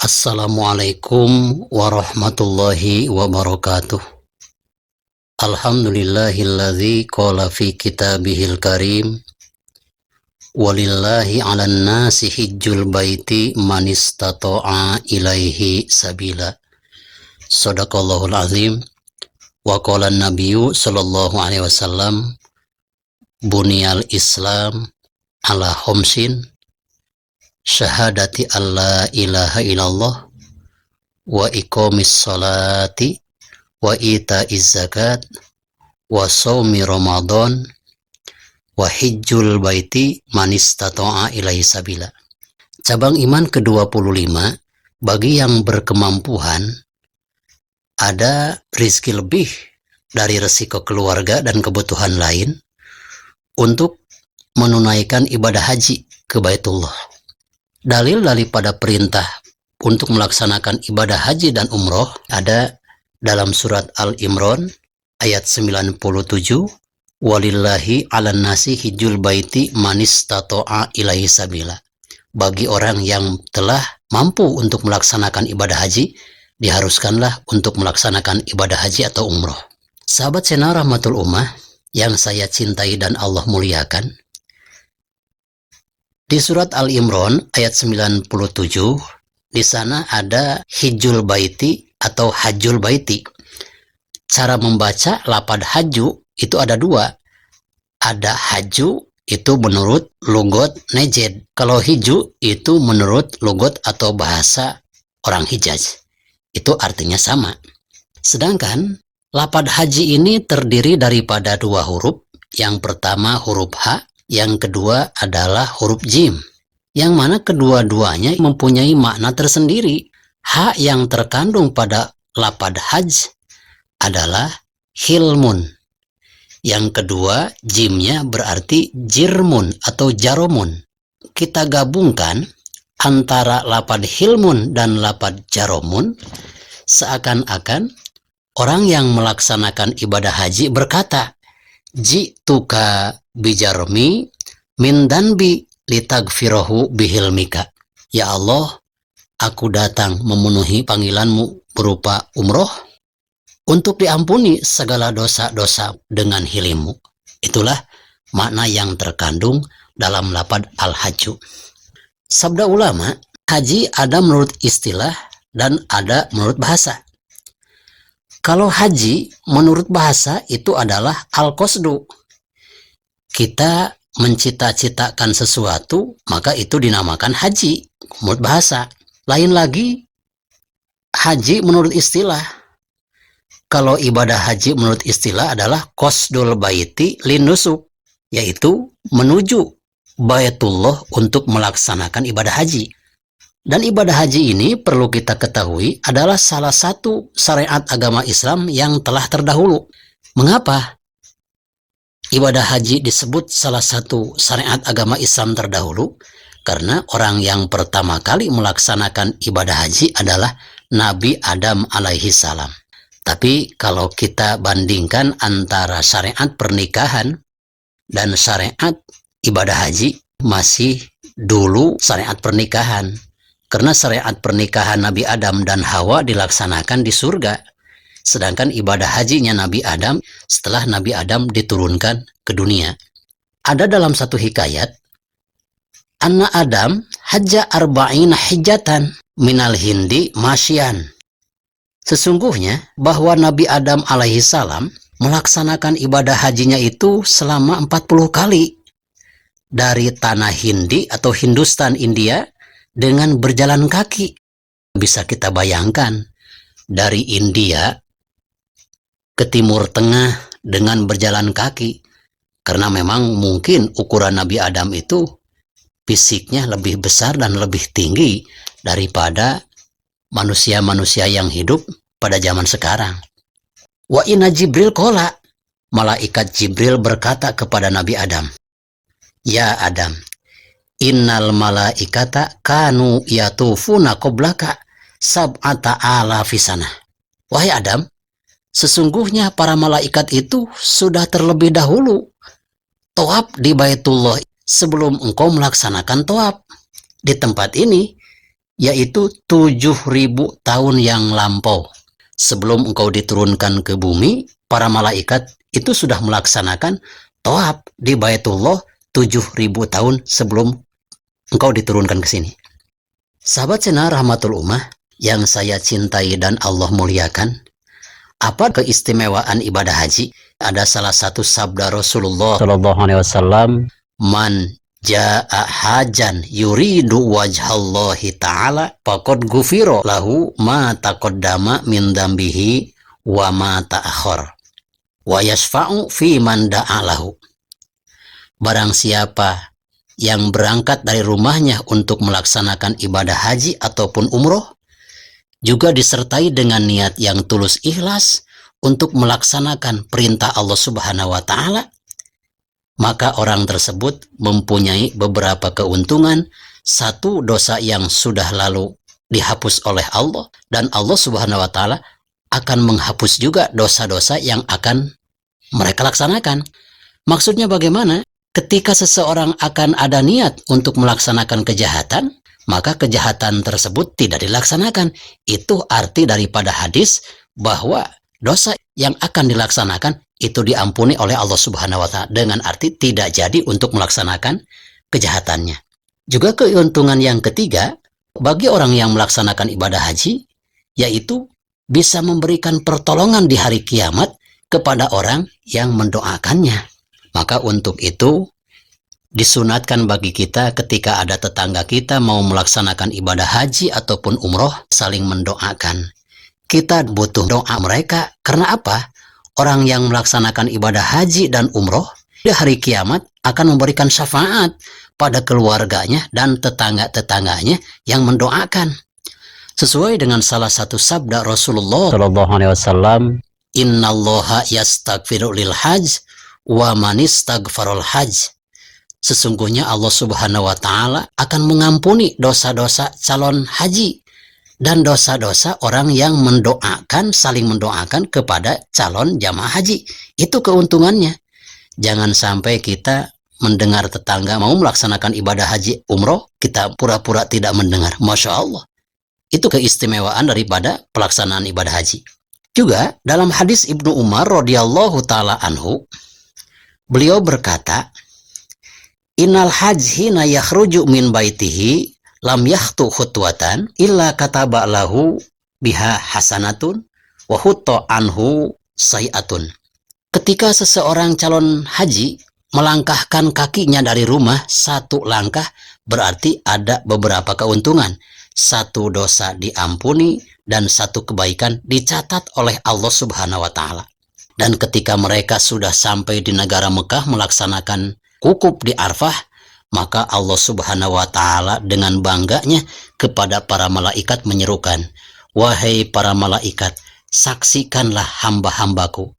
Assalamualaikum warahmatullahi wabarakatuh. Alhamdulillahilladzi qala fi kitabihil karim walillahi 'alan nasi hijjul baiti man istata'a ilaihi sabila. Shadaqallahul azim. Wa qala an-nabiyyu sallallahu alaihi wasallam buniyal islam ala khamsin syahadati alla ilaha illallah wa iqamis salati wa ita'iz zakat wa shaumi ramadan wa hijjul baiti man istata'a ilaihi sabila. Cabang iman ke-25 bagi yang berkemampuan ada rizki lebih dari resiko keluarga dan kebutuhan lain untuk menunaikan ibadah haji ke Baitullah. Dalil daripada perintah untuk melaksanakan ibadah haji dan umroh ada dalam surat Al-Imran ayat 97, walillahi 'alan nasi hijjul baiti man istata'a ilaihi sabila. Bagi orang yang telah mampu untuk melaksanakan ibadah haji, diharuskanlah untuk melaksanakan ibadah haji atau umroh. Sahabat Sena Rahmatul Ummah yang saya cintai dan Allah muliakan, di surat Al-Imran ayat 97, di sana ada hijjul baiti atau hajjul baiti. Cara membaca lapad haju itu ada dua. Ada haju itu menurut lugot nejed. Kalau hiju itu menurut lugot atau bahasa orang Hijaz. Itu artinya sama. Sedangkan lapad haji ini terdiri daripada dua huruf. Yang pertama huruf H, yang kedua adalah huruf jim, yang mana kedua-duanya mempunyai makna tersendiri. H yang terkandung pada lapad haj adalah hilmun. Yang kedua jimnya berarti jirmun atau jaromun. Kita gabungkan antara lapad hilmun dan lapad jaromun, seakan-akan orang yang melaksanakan ibadah haji berkata, ji'tuka bijarmi min danbi litagfirahu bihilmika. Ya Allah, aku datang memenuhi panggilanmu berupa umroh untuk diampuni segala dosa-dosa dengan hilimmu. Itulah makna yang terkandung dalam lapad al-hajju. Sabda ulama, haji ada menurut istilah dan ada menurut bahasa. Kalau haji menurut bahasa itu adalah al-qasdu. Kita mencita-citakan sesuatu, maka itu dinamakan haji menurut bahasa. Lain lagi haji menurut istilah. Kalau ibadah haji menurut istilah adalah qasdul baiti linusuk, yaitu menuju Baitullah untuk melaksanakan ibadah haji. Dan ibadah haji ini perlu kita ketahui adalah salah satu syariat agama Islam yang telah terdahulu. Mengapa ibadah haji disebut salah satu syariat agama Islam terdahulu? Karena orang yang pertama kali melaksanakan ibadah haji adalah Nabi Adam alaihi salam. Tapi kalau kita bandingkan antara syariat pernikahan dan syariat ibadah haji, masih dulu syariat pernikahan. Karena syariat pernikahan Nabi Adam dan Hawa dilaksanakan di surga. Sedangkan ibadah hajinya Nabi Adam setelah Nabi Adam diturunkan ke dunia. Ada dalam satu hikayat, anna Adam hajja arba'ina hijjatan minal hindi masyian. Sesungguhnya bahwa Nabi Adam alaihi salam melaksanakan ibadah hajinya itu selama 40 kali. Dari tanah Hindi atau Hindustan India dengan berjalan kaki. Bisa kita bayangkan dari India ke Timur Tengah dengan berjalan kaki. Karena memang mungkin ukuran Nabi Adam itu fisiknya lebih besar dan lebih tinggi daripada manusia-manusia yang hidup pada zaman sekarang. Wa inna Jibril qala, malaikat Jibril berkata kepada Nabi Adam, ya Adam, innal malaikata kanu yatufuna qoblaka sab'ata alafi sanah. Wahai Adam, sesungguhnya para malaikat itu sudah terlebih dahulu tawaf di Baitullah sebelum engkau melaksanakan tawaf. Di tempat ini yaitu 7.000 tahun yang lampau. Sebelum engkau diturunkan ke bumi, para malaikat itu sudah melaksanakan tawaf di Baitullah 7.000 tahun sebelum engkau diturunkan ke sini. Sahabat channel Rahmatul Ummah yang saya cintai dan Allah muliakan, apa keistimewaan ibadah haji? Ada salah satu sabda Rasulullah Shallallahu Alaihi Wasallam, "Man ja'a hajan yuridu wajhallahi ta'ala faqad ghufira lahu ma taqaddama min dambihi wa ma ta'akhkhar wa yashfa'u fi man da'a lahu." Barang siapa yang berangkat dari rumahnya untuk melaksanakan ibadah haji ataupun umroh, juga disertai dengan niat yang tulus ikhlas untuk melaksanakan perintah Allah Subhanahu wa Ta'ala, maka orang tersebut mempunyai beberapa keuntungan. Satu, dosa yang sudah lalu dihapus oleh Allah, dan Allah Subhanahu wa Ta'ala akan menghapus juga dosa-dosa yang akan mereka laksanakan. Maksudnya bagaimana? Ketika seseorang akan ada niat untuk melaksanakan kejahatan, maka kejahatan tersebut tidak dilaksanakan. Itu arti daripada hadis bahwa dosa yang akan dilaksanakan itu diampuni oleh Allah Subhanahu wa Ta'ala, dengan arti tidak jadi untuk melaksanakan kejahatannya. Juga keuntungan yang ketiga bagi orang yang melaksanakan ibadah haji, yaitu bisa memberikan pertolongan di hari kiamat kepada orang yang mendoakannya. Maka untuk itu disunatkan bagi kita ketika ada tetangga kita mau melaksanakan ibadah haji ataupun umroh, saling mendoakan. Kita butuh doa mereka. Karena apa? Orang yang melaksanakan ibadah haji dan umroh di hari kiamat akan memberikan syafaat pada keluarganya dan tetangga-tetangganya yang mendoakan. Sesuai dengan salah satu sabda Rasulullah Shallallahu Alaihi Wasallam, "Innallaha yastaghfiru lil hajj wa man istaghfarul hajj." Sesungguhnya Allah Subhanahu wa Ta'ala akan mengampuni dosa-dosa calon haji dan dosa-dosa orang yang mendoakan, saling mendoakan kepada calon jamaah haji. Itu keuntungannya. Jangan sampai kita mendengar tetangga mau melaksanakan ibadah haji umroh, kita pura-pura tidak mendengar. Masya Allah. Itu keistimewaan daripada pelaksanaan ibadah haji. Juga dalam hadis Ibnu Umar radhiyallahu ta'ala anhu, beliau berkata, "Innal hajj hina yakhruju min baitihi lam yakhtu khutwatan illa kataba lahu biha hasanatun wa hutta anhu sayi'atun." Ketika seseorang calon haji melangkahkan kakinya dari rumah satu langkah, berarti ada beberapa keuntungan. Satu dosa diampuni dan satu kebaikan dicatat oleh Allah Subhanahu wa Ta'ala. Dan ketika mereka sudah sampai di negara Mekah melaksanakan wukuf di Arfah, maka Allah Subhanahu wa Ta'ala dengan bangganya kepada para malaikat menyerukan, "Wahai para malaikat, saksikanlah hamba-hambaku.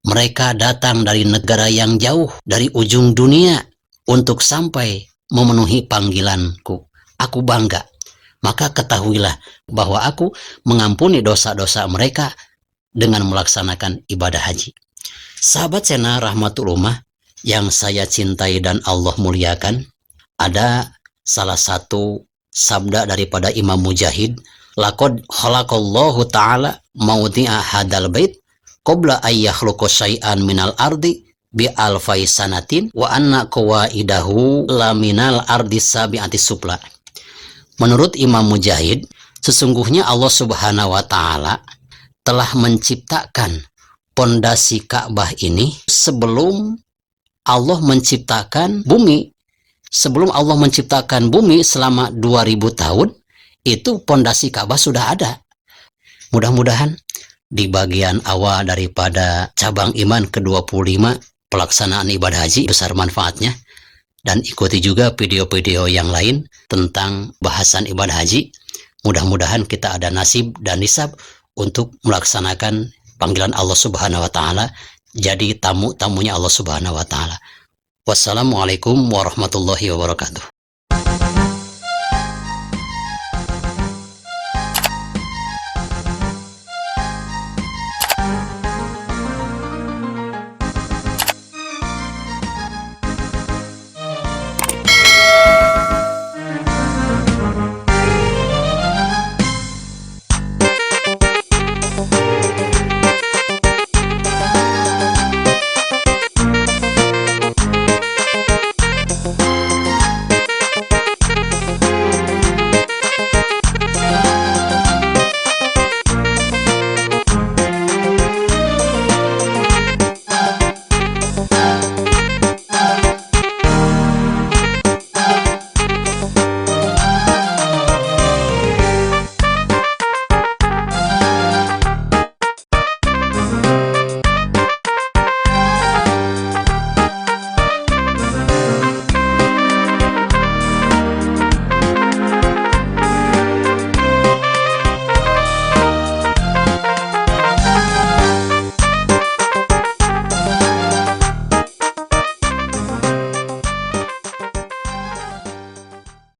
Mereka datang dari negara yang jauh, dari ujung dunia untuk sampai memenuhi panggilanku. Aku bangga. Maka ketahuilah bahwa aku mengampuni dosa-dosa mereka dengan melaksanakan ibadah haji." Sahabat channel Rahmatul Ummah yang saya cintai dan Allah muliakan, ada salah satu sabda daripada Imam Mujahid, "Laqad khalaqallahu ta'ala mawdi'a hadal bait qabla ay yakhluqa syai'an minal ardi bi alfai sanatin wa anna qawaidahu laminal ardi sabi'ati supla." Menurut Imam Mujahid, sesungguhnya Allah Subhanahu wa Ta'ala telah menciptakan pondasi Ka'bah ini sebelum Allah menciptakan bumi. Sebelum Allah menciptakan bumi selama 2000 tahun, itu pondasi Ka'bah sudah ada. Mudah-mudahan di bagian awal daripada cabang iman ke-25 pelaksanaan ibadah haji besar manfaatnya, dan ikuti juga video-video yang lain tentang bahasan ibadah haji. Mudah-mudahan kita ada nasib dan nisab untuk melaksanakan panggilan Allah Subhanahu wa Ta'ala, jadi tamu-tamunya Allah Subhanahu wa Ta'ala. Wassalamualaikum warahmatullahi wabarakatuh.